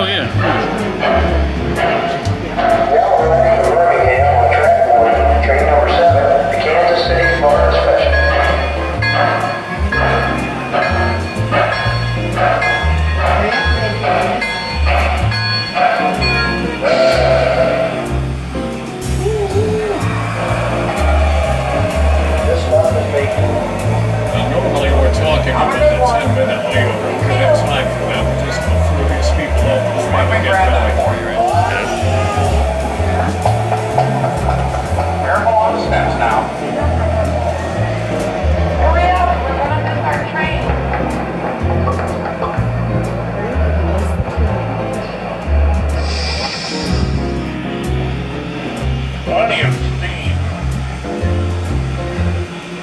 Oh, yeah. Train number 7, the Kansas City, Florida Special. Normally we're talking about the 10-minute layover. We have time for that. We'll just go through these people up before we get going. Careful on the steps now. Hurry up, we're gonna miss our train. Plenty of steam.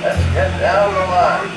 Let's get down the line.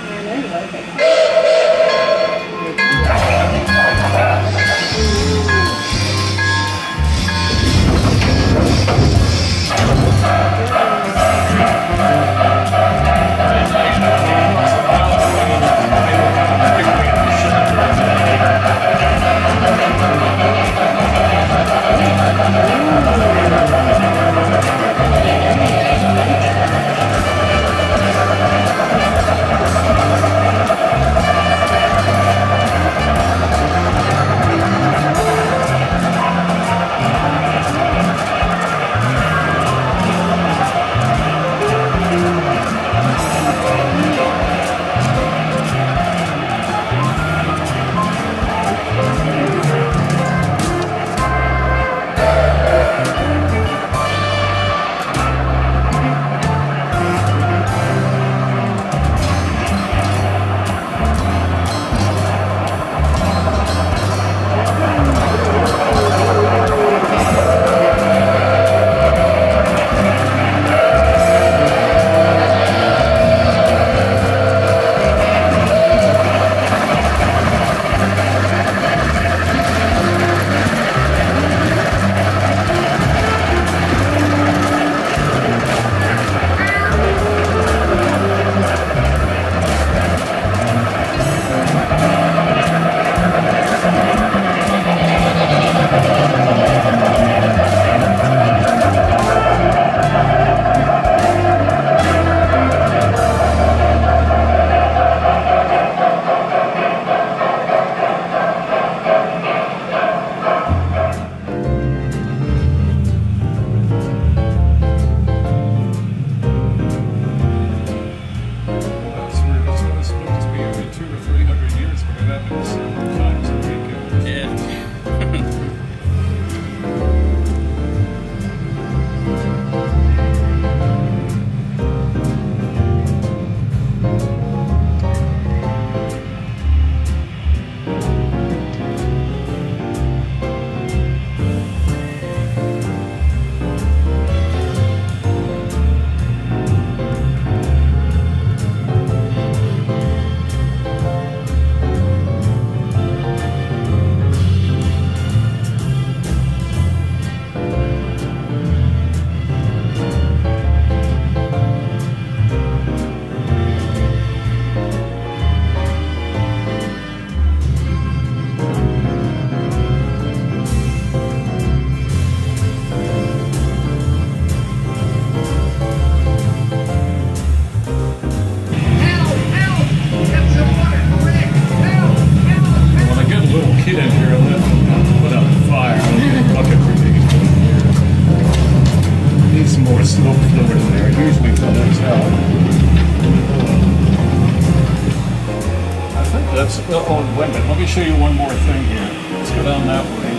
Oh, wait a minute. Let me show you one more thing here. Let's go down that way.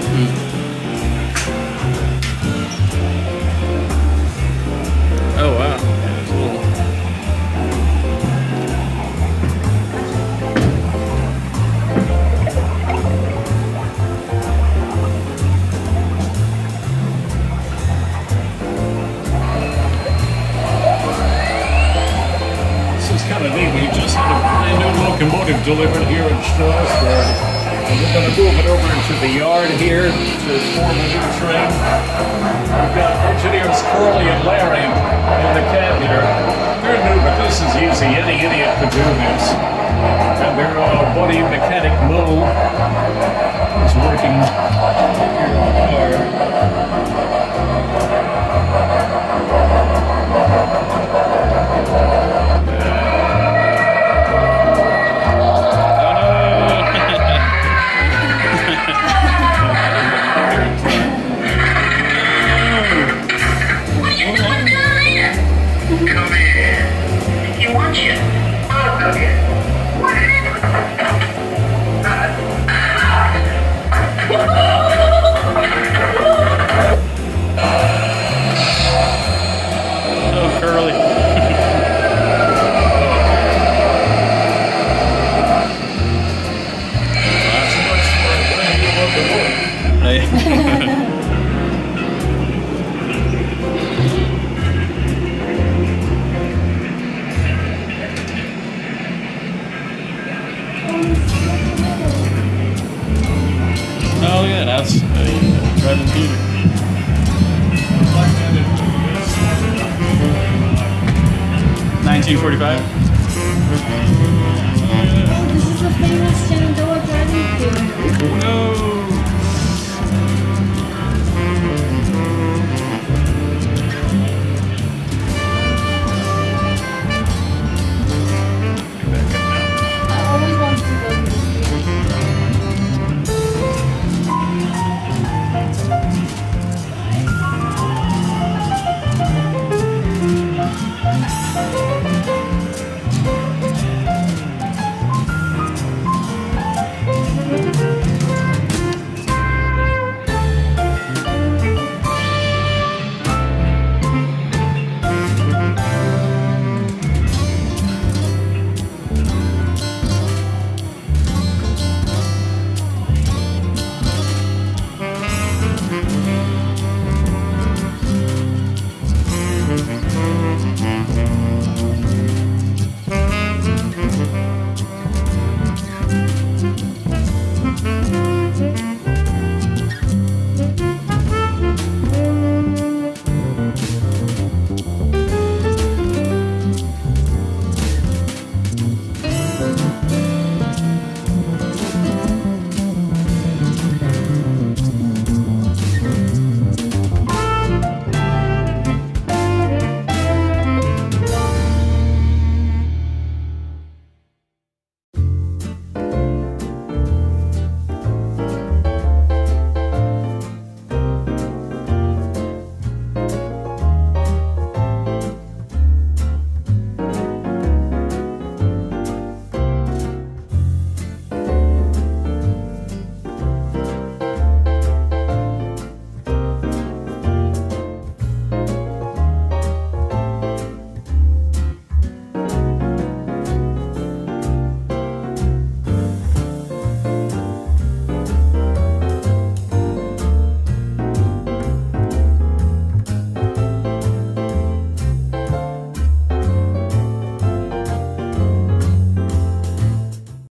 Oh, wow. Yeah, it's a little... Kind of neat. We just had a brand new locomotive delivered here in Strasburg. And we're going to move it over into the yard here to form a new train. We've got engineers Curly and Larry in the cab here. They're new, but this is easy. Any idiot could do this. And their buddy mechanic Mo is working looking Oh, yeah, that's a drive-in theater. 1945.